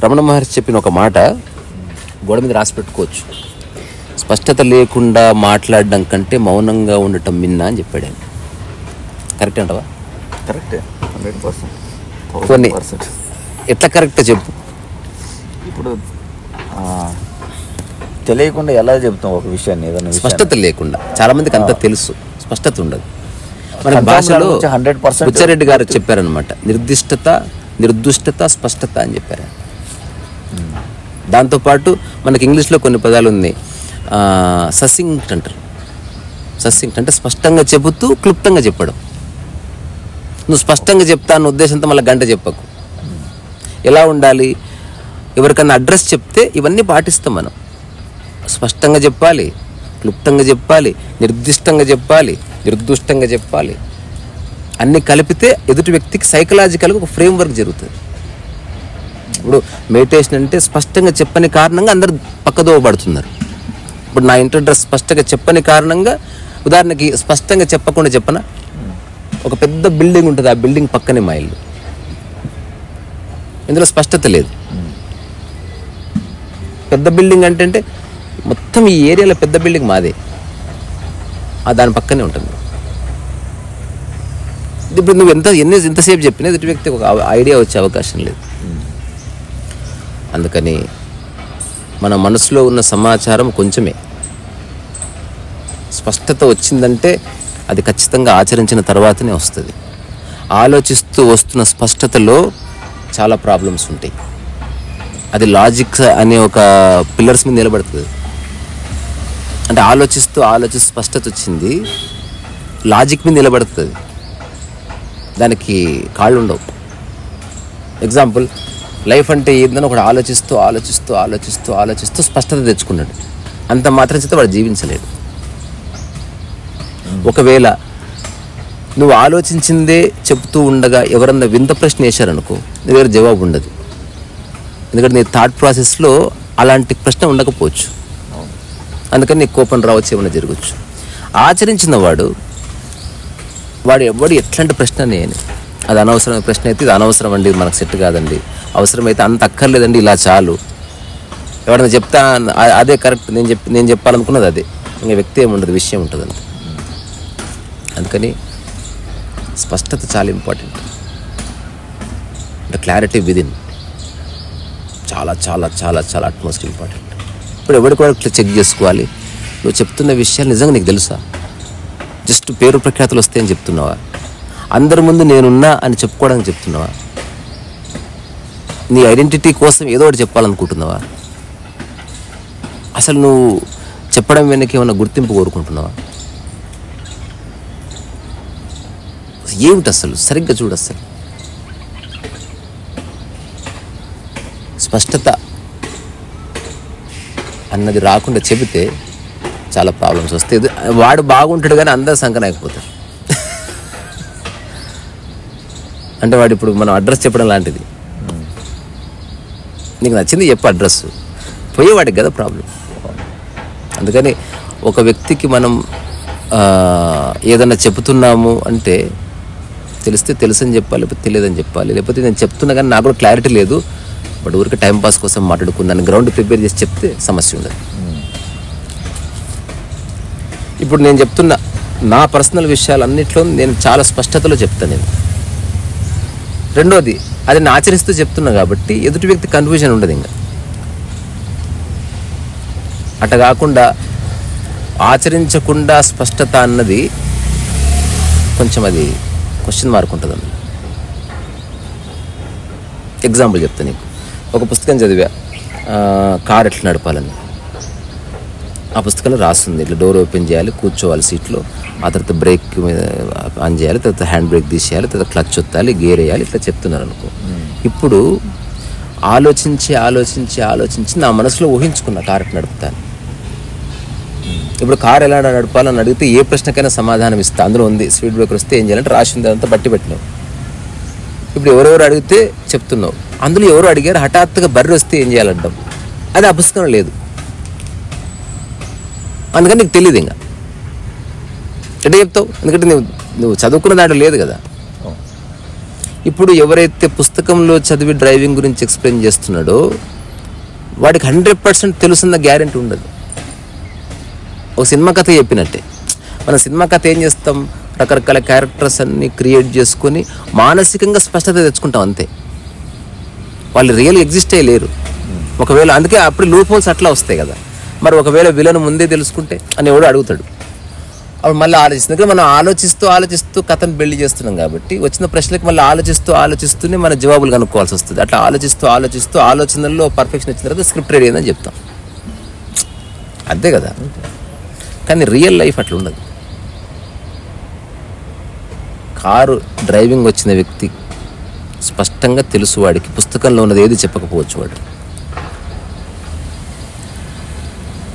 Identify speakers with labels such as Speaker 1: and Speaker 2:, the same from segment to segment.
Speaker 1: రమణ మహర్షి చెప్పిన ఒక మాట గోడ మీద రాసి పెట్టుకోవచ్చు. స్పష్టత లేకుండా మాట్లాడడం కంటే మౌనంగా ఉండటం మిన్నా అని చెప్పాడు ఆయన. కరెక్ట్ అంటవా?
Speaker 2: కరెక్టే, 100%.
Speaker 1: కొన్ని ఎట్లా కరెక్ట్ చెప్పు.
Speaker 2: ఇప్పుడు తెలియకుండా ఎలా చెప్తాం ఒక విషయాన్ని, ఏదైనా
Speaker 1: స్పష్టత లేకుండా. చాలా మందికి అంతా తెలుసు, స్పష్టత ఉండదు. మన భాషలో
Speaker 2: 100%
Speaker 1: బుచ్చారెడ్డి గారు చెప్పారనమాట, నిర్దుష్టత స్పష్టత అని చెప్పారు. దాంతోపాటు మనకి ఇంగ్లీష్లో కొన్ని పదాలు ఉన్నాయి. ససింక్ట్ అంటారు. ససింక్ట్ అంటే స్పష్టంగా చెబుతూ క్లుప్తంగా చెప్పడం. నువ్వు స్పష్టంగా చెప్తా అన్న ఉద్దేశంతో మళ్ళీ గంట చెప్పకు. ఎలా ఉండాలి? ఎవరికన్నా అడ్రస్ చెప్తే ఇవన్నీ పాటిస్తాం మనం. స్పష్టంగా చెప్పాలి, క్లుప్తంగా చెప్పాలి, నిర్దిష్టంగా చెప్పాలి, నిర్దుష్టంగా చెప్పాలి. అన్నీ కలిపితే ఎదుటి వ్యక్తికి సైకలాజికల్గా ఒక ఫ్రేమ్వర్క్ జరుగుతుంది. ఇప్పుడు మెడిటేషన్ అంటే స్పష్టంగా చెప్పని కారణంగా అందరు పక్కదోవబడుతున్నారు. ఇప్పుడు నా ఇంటి అడ్రస్ స్పష్టంగా చెప్పని కారణంగా, ఉదాహరణకి స్పష్టంగా చెప్పకుండా చెప్పనా, ఒక పెద్ద బిల్డింగ్ ఉంటుంది, ఆ బిల్డింగ్ పక్కనే మా ఇల్లు. ఇందులో స్పష్టత లేదు. పెద్ద బిల్డింగ్ అంటే మొత్తం ఈ ఏరియాలో పెద్ద బిల్డింగ్ మాదే, దాని పక్కనే ఉంటుంది. ఇప్పుడు నువ్వు ఎంతసేపు చెప్పినా ఎదుటి వ్యక్తికి ఒక ఐడియా వచ్చే అవకాశం లేదు. అందుకని మన మనసులో ఉన్న సమాచారం కొంచెమే. స్పష్టత వచ్చిందంటే అది ఖచ్చితంగా ఆచరించిన తర్వాతనే వస్తుంది. ఆలోచిస్తూ వస్తున్న స్పష్టతలో చాలా ప్రాబ్లమ్స్ ఉంటాయి. అది లాజిక్ అనే ఒక పిల్లర్స్ మీద నిలబడుతుంది. అంటే ఆలోచిస్తూ స్పష్టత వచ్చింది, లాజిక్ మీద నిలబడుతుంది. దానికి కాళ్ళు ఉండవు. ఎగ్జాంపుల్, లైఫ్ అంటే ఏందని ఒకడు ఆలోచిస్తూ స్పష్టత తెచ్చుకున్నాడు. అంత మాత్రం చేత వాడు జీవించలేడు. ఒకవేళ నువ్వు ఆలోచించిందే చెప్తూ ఉండగా ఎవరన్నా వింత ప్రశ్న వేశారనుకో, నీ దగ్గర జవాబు ఉండదు. ఎందుకంటే నీ థాట్ ప్రాసెస్లో అలాంటి ప్రశ్న ఉండకపోవచ్చు. అందుకని నీకు కోపం రావచ్చు, ఏమైనా జరగచ్చు. ఆచరించిన వాడు ఎవడు ఎట్లాంటి ప్రశ్న నేను, అది అనవసరమైన ప్రశ్న అయితే ఇది అనవసరం అండి, మనకు సెట్ కాదండి, అవసరమైతే అంత అక్కర్లేదండి, ఇలా చాలు, ఎవరైనా చెప్తా అదే కరెక్ట్, నేను చెప్పాలనుకున్నది అదే, ఇంకా వ్యక్తి ఏముండదు, విషయం ఉంటుంది అంత. అందుకని స్పష్టత చాలా ఇంపార్టెంట్. అంటే క్లారిటీ విదిన్ చాలా చాలా చాలా చాలా అట్మోస్ట్ ఇంపార్టెంట్. ఇప్పుడు ఎవరికి కూడా చెక్ చేసుకోవాలి, నువ్వు చెప్తున్న విషయాలు నిజంగా నీకు తెలుసా? జస్ట్ పేరు ప్రఖ్యాతులు వస్తాయని చెప్తున్నావా? అందరి ముందు నేనున్నా అని చెప్పుకోవడానికి చెప్తున్నావా? నీ ఐడెంటిటీ కోసం ఏదో ఒకటి చెప్పాలనుకుంటున్నావా? అసలు నువ్వు చెప్పడం వెనక ఏమైనా గుర్తింపు కోరుకుంటున్నావా? ఏమిటి అసలు? సరిగ్గా చూడు. అసలు స్పష్టత అన్నది రాకుండా చెబితే చాలా ప్రాబ్లమ్స్ వస్తాయి. వాడు బాగుంటాడు కానీ అందరూ సంకనాయకపోతారు. అంటే వాడు ఇప్పుడు మనం అడ్రస్ చెప్పడం లాంటిది. నీకు నచ్చింది చెప్పు అడ్రస్, పోయేవాడికి కదా ప్రాబ్లం. అందుకని ఒక వ్యక్తికి మనం ఏదన్నా చెబుతున్నాము అంటే తెలిస్తే తెలుసని చెప్పాలి, లేకపోతే తెలియదని చెప్పాలి. లేకపోతే నేను చెప్తున్నా కానీ నాకు కూడా క్లారిటీ లేదు, బట్ ఊరికి టైంపాస్ కోసం మాట్లాడుకున్నాను, గ్రౌండ్ ప్రిపేర్ చేసి చెప్తే సమస్య ఉండదు. ఇప్పుడు నేను చెప్తున్న నా పర్సనల్ విషయాలన్నింటిలో నేను చాలా స్పష్టతలో చెప్తాను. నేను రెండోది, అది నేను ఆచరిస్తూ చెప్తున్నా కాబట్టి ఎదుటి వ్యక్తి కన్ఫ్యూజన్ ఉండదు. ఇంకా అట్లా కాకుండా ఆచరించకుండా స్పష్టత అన్నది కొంచెం అది క్వశ్చన్ మార్క్ ఉంటుంది. అందులో ఎగ్జాంపుల్ చెప్తా నీకు. ఒక పుస్తకం చదివా, కార్ ఎట్లా నడపాలని. ఆ పుస్తకంలో రాస్తుంది, ఇట్లా డోర్ ఓపెన్ చేయాలి, కూర్చోవాలి సీట్లో, ఆ తర్వాత బ్రేక్ మీద ఆన్ చేయాలి, తర్వాత హ్యాండ్ బ్రేక్ తీసేయాలి, తర్వాత క్లచ్ ఒత్తాలి, గేర్ వేయాలి, ఇట్లా చెప్తున్నారు అనుకో. ఇప్పుడు ఆలోచించి నా మనసులో ఊహించుకున్న కార్ ఎట్లా నడుపుతాను. ఇప్పుడు కార్ ఎలా నడపాలని అడిగితే ఏ ప్రశ్నకైనా సమాధానం ఇస్తా. అందులో ఉంది స్పీడ్ బ్రేకర్ వస్తే ఏం చేయాలంటే రాసింది, అంతా బట్టి పెట్టినావు. ఇప్పుడు ఎవరెవరు అడిగితే చెప్తున్నావు. అందులో ఎవరు అడిగారు, హఠాత్తుగా బర్రె వస్తే ఏం చేయాలంటాం, అది ఆ పుస్తకం లేదు. అందుకని నీకు తెలియదు. ఇంకా ఎట్లా చెప్తావు? ఎందుకంటే నువ్వు చదువుకున్న దాంట్లో లేదు కదా. ఇప్పుడు ఎవరైతే పుస్తకంలో చదివి డ్రైవింగ్ గురించి ఎక్స్ప్లెయిన్ చేస్తున్నాడో వాడికి 100% తెలుసున్న గ్యారెంటీ ఉండదు. ఒక సినిమా కథ చెప్పినట్టే. మన సినిమా కథ ఏం చేస్తాం, రకరకాల క్యారెక్టర్స్ అన్ని క్రియేట్ చేసుకొని మానసికంగా స్పష్టత తెచ్చుకుంటాం అంతే. వాళ్ళు రియల్ ఎగ్జిస్ట్ అయ్యి లేరు. ఒకవేళ అందుకే అప్పుడు లూప్ హోల్స్ అట్లా వస్తాయి కదా. మరి ఒకవేళ విలను ముందే తెలుసుకుంటే అని ఎవడో అడుగుతాడు. అప్పుడు మళ్ళీ ఆలోచిస్తుంది. మనం ఆలోచిస్తూ కథను బిల్డ్ చేస్తున్నాం కాబట్టి వచ్చిన ప్రశ్నలకు మళ్ళీ ఆలోచిస్తూనే మన జవాబులు కనుక్కోవాల్సి వస్తుంది. అట్లా ఆలోచిస్తూ ఆలోచనల్లో పర్ఫెక్షన్ వచ్చిన తర్వాత స్క్రిప్ట్ రెడీ అయిందని చెప్తాం. అంతే కదా. కానీ రియల్ లైఫ్ అట్లా ఉండదు. కారు డ్రైవింగ్ వచ్చిన వ్యక్తి స్పష్టంగా తెలుసు వాడికి పుస్తకంలో ఉన్నది ఏది చెప్పకపోవచ్చు. వాడు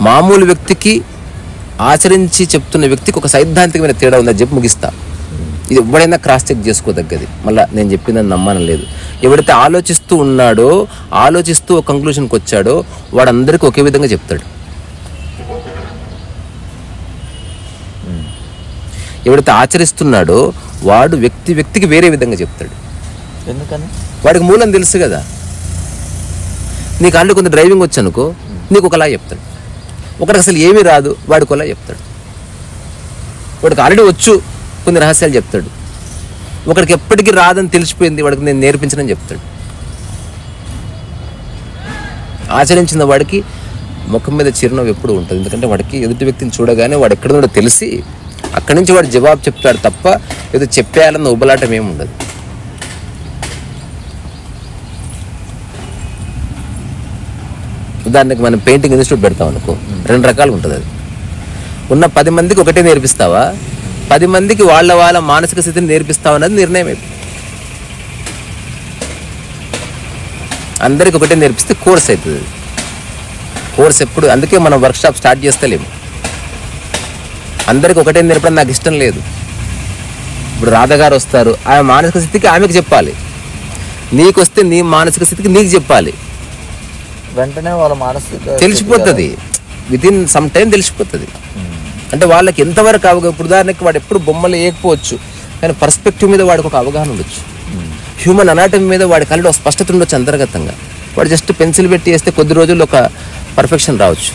Speaker 1: మామూలు వ్యక్తికి ఆచరించి చెప్తున్న వ్యక్తికి ఒక సైద్ధాంతికమైన తేడా ఉందని చెప్పి ముగిస్తా. ఇది ఎవడైనా క్రాస్ చెక్ చేసుకోదగ్గది. మళ్ళీ నేను చెప్పిందని నమ్మనం లేదు. ఎవడైతే ఆలోచిస్తూ ఉన్నాడో, ఆలోచిస్తూ ఒక కంక్లూషన్కి వచ్చాడో వాడందరికీ ఒకే విధంగా చెప్తాడు. ఎవడైతే ఆచరిస్తున్నాడో వాడు వ్యక్తికి వేరే విధంగా చెప్తాడు.
Speaker 2: ఎందుకని?
Speaker 1: వాడికి మూలం తెలుసు కదా. నీకు ఆల్రెడీ కొంత డ్రైవింగ్ వచ్చు అనుకో, నీకు ఒకలా చెప్తాడు. ఒకటికి అసలు ఏమీ రాదు, వాడికి ఒకలా చెప్తాడు. వాడికి ఆల్రెడీ వచ్చు, కొన్ని రహస్యాలు చెప్తాడు. ఒకడికి ఎప్పటికీ రాదని తెలిసిపోయింది, వాడికి నేను నేర్పించనని చెప్తాడు. ఆచరించిన వాడికి ముఖం మీద చిరునవ్వు ఎప్పుడు ఉంటుంది. ఎందుకంటే వాడికి ఎదుటి వ్యక్తిని చూడగానే వాడు ఎక్కడున్నాడో తెలిసి అక్కడి నుంచి వాడు జవాబు చెప్తాడు తప్ప ఏదో చెప్పేయాలన్న ఉబలాటం ఏమి ఉండదు. ఉదాహరణకి మనం పెయింటింగ్ ఇన్స్టిట్యూట్ పెడతాం అనుకో, 2 రకాలు ఉంటుంది. అది ఉన్న 10 మందికి ఒకటే నేర్పిస్తావా, 10 మందికి వాళ్ళ మానసిక స్థితిని నేర్పిస్తావా అన్నది నిర్ణయం అయిపోయింది. అందరికి ఒకటే నేర్పిస్తే కోర్స్ అవుతుంది. కోర్స్ ఎప్పుడు, అందుకే మనం వర్క్షాప్ స్టార్ట్ చేస్తలేము. అందరికి ఒకటే నేర్పడం నాకు ఇష్టం లేదు. ఇప్పుడు రాధగారు వస్తారు, ఆమె మానసిక స్థితికి ఆమెకు చెప్పాలి, నీకు వస్తే నీ మానసిక స్థితికి నీకు చెప్పాలి.
Speaker 2: వెంటనే వాళ్ళ మానసిక
Speaker 1: తెలిసిపోతుంది, వితిన్ సమ్ టైం తెలిసిపోతుంది. అంటే వాళ్ళకి ఎంతవరకు అవగాహన. ఇప్పుడు ఉదాహరణకి వాడు ఎప్పుడు బొమ్మలు వేయకపోవచ్చు, కానీ పర్స్పెక్టివ్ మీద వాడికి ఒక అవగాహన ఉండొచ్చు. హ్యూమన్ అనాటమీ మీద వాడి కళ్ళలో స్పష్టత ఉండొచ్చు అంతర్గతంగా. వాడు జస్ట్ పెన్సిల్ పెట్టి వేస్తే కొద్ది రోజుల్లో ఒక పర్ఫెక్షన్ రావచ్చు.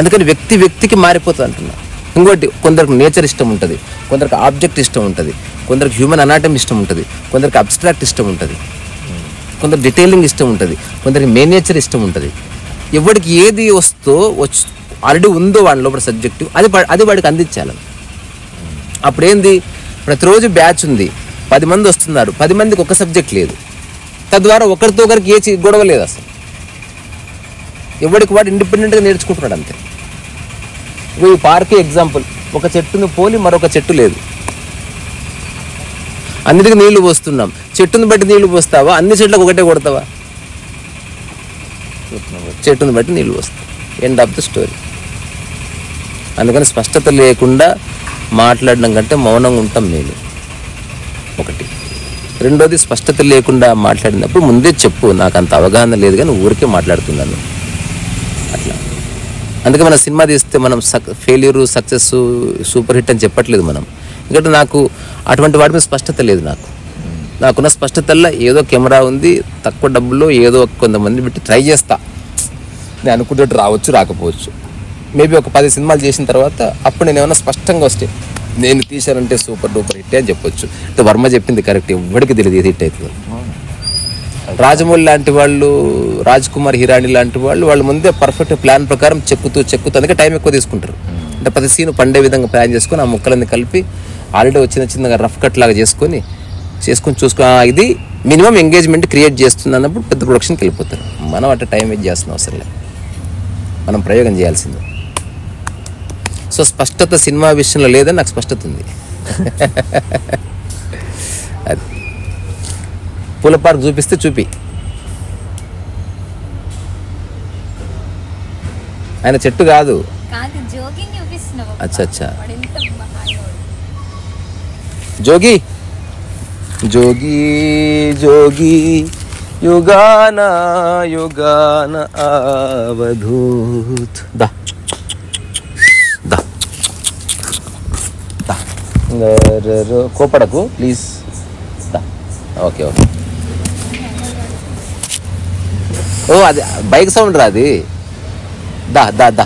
Speaker 1: అందుకని వ్యక్తికి మారిపోతుంది అంటున్నా. ఇంకోటి, కొందరికి నేచర్ ఇష్టం ఉంటుంది, కొందరికి ఆబ్జెక్ట్ ఇష్టం ఉంటుంది, కొందరికి హ్యూమన్ అనాటమీ ఇష్టం ఉంటుంది, కొందరికి అబ్స్ట్రాక్ట్ ఇష్టం ఉంటుంది, కొందరు డీటెయిలింగ్ ఇష్టం ఉంటుంది, కొందరికి మేనేచర్ ఇష్టం ఉంటుంది. ఎవరికి ఏది ఆల్రెడీ ఉందో వాడి లోపల సబ్జెక్టు అది వాడికి అందించాలి. అప్పుడేంది, ప్రతిరోజు బ్యాచ్ ఉంది, 10 మంది వస్తున్నారు, 10 మందికి ఒక సబ్జెక్ట్ లేదు. తద్వారా ఒకరితో ఒకరికి ఏ గొడవ లేదు అసలు. ఎవరికి వాడు ఇండిపెండెంట్గా నేర్చుకుంటున్నాడు అంతే. ఈ పార్కే ఎగ్జాంపుల్. ఒక చెట్టును పోలి మరొక చెట్టు లేదు. అన్నిటికీ నీళ్లు పోస్తున్నాం, చెట్టును బట్టి నీళ్లు పోస్తావా, అన్ని చెట్లకు ఒకటే కొడతావా? చెట్టును బట్టి నీళ్లు పోస్తావు. End of the story. అందుకని స్పష్టత లేకుండా మాట్లాడడం కంటే మౌనంగా ఉంటాం నేను. ఒకటి. రెండోది, స్పష్టత లేకుండా మాట్లాడినప్పుడు ముందే చెప్పు, నాకు అంత అవగాహన లేదు కానీ ఊరికే మాట్లాడుతున్నాను అట్లా. అందుకే మన సినిమా తీస్తే మనం ఫెయిల్యూరు, సక్సెస్, సూపర్ హిట్ అని చెప్పట్లేదు మనం. ఎందుకంటే నాకు అటువంటి వాటి మీద స్పష్టత లేదు. నాకున్న స్పష్టతల్లా ఏదో కెమెరా ఉంది, తక్కువ డబ్బుల్లో ఏదో కొంతమంది పెట్టి ట్రై చేస్తా. నేను అనుకుంటే రావచ్చు, రాకపోవచ్చు. మేబీ ఒక 10 సినిమాలు చేసిన తర్వాత అప్పుడు నేను ఏమైనా స్పష్టంగా వస్తే నేను తీశానంటే సూపర్ డూపర్ హిట్ అని చెప్పొచ్చు. అంటే వర్మ చెప్పింది కరెక్ట్, ఎవరికి తెలియదు ఏది హిట్ అవుతుంది. రాజమౌళి లాంటి వాళ్ళు, రాజ్ కుమార్, హిరాణి లాంటి వాళ్ళు ముందే పర్ఫెక్ట్ ప్లాన్ ప్రకారం చెక్కుతూ అందుకే టైం ఎక్కువ తీసుకుంటారు. అంటే ప్రతి సీన్ పండే విధంగా ప్లాన్ చేసుకొని ఆ ముక్కలన్నీ కలిపి ఆల్రెడీ చిన్నగా రఫ్ కట్ లాగా చేసుకొని ఇది మినిమం ఎంగేజ్మెంట్ క్రియేట్ చేస్తుంది అన్నప్పుడు పెద్ద ప్రొడక్షన్కి వెళ్ళిపోతారు. మనం అట్లా టైం వేస్ట్ చేస్తున్న అవసరం లేదు, మనం ప్రయోగం చేయాల్సిందే. సో స్పష్టత సినిమా విషయంలో లేదని నాకు స్పష్టత ఉంది. అది పూల పార్క్ చూపిస్తే చూపి, ఆయన చెట్టు కాదు. అచ్చా జోగి జోగి జోగి యుగాన యుగాన అవధూత్. దా దా దా కోపడకు ప్లీజ్. దా ఓకే ఓకే. ఓ అది బైక్ సౌండ్ రా అది. దా దా దా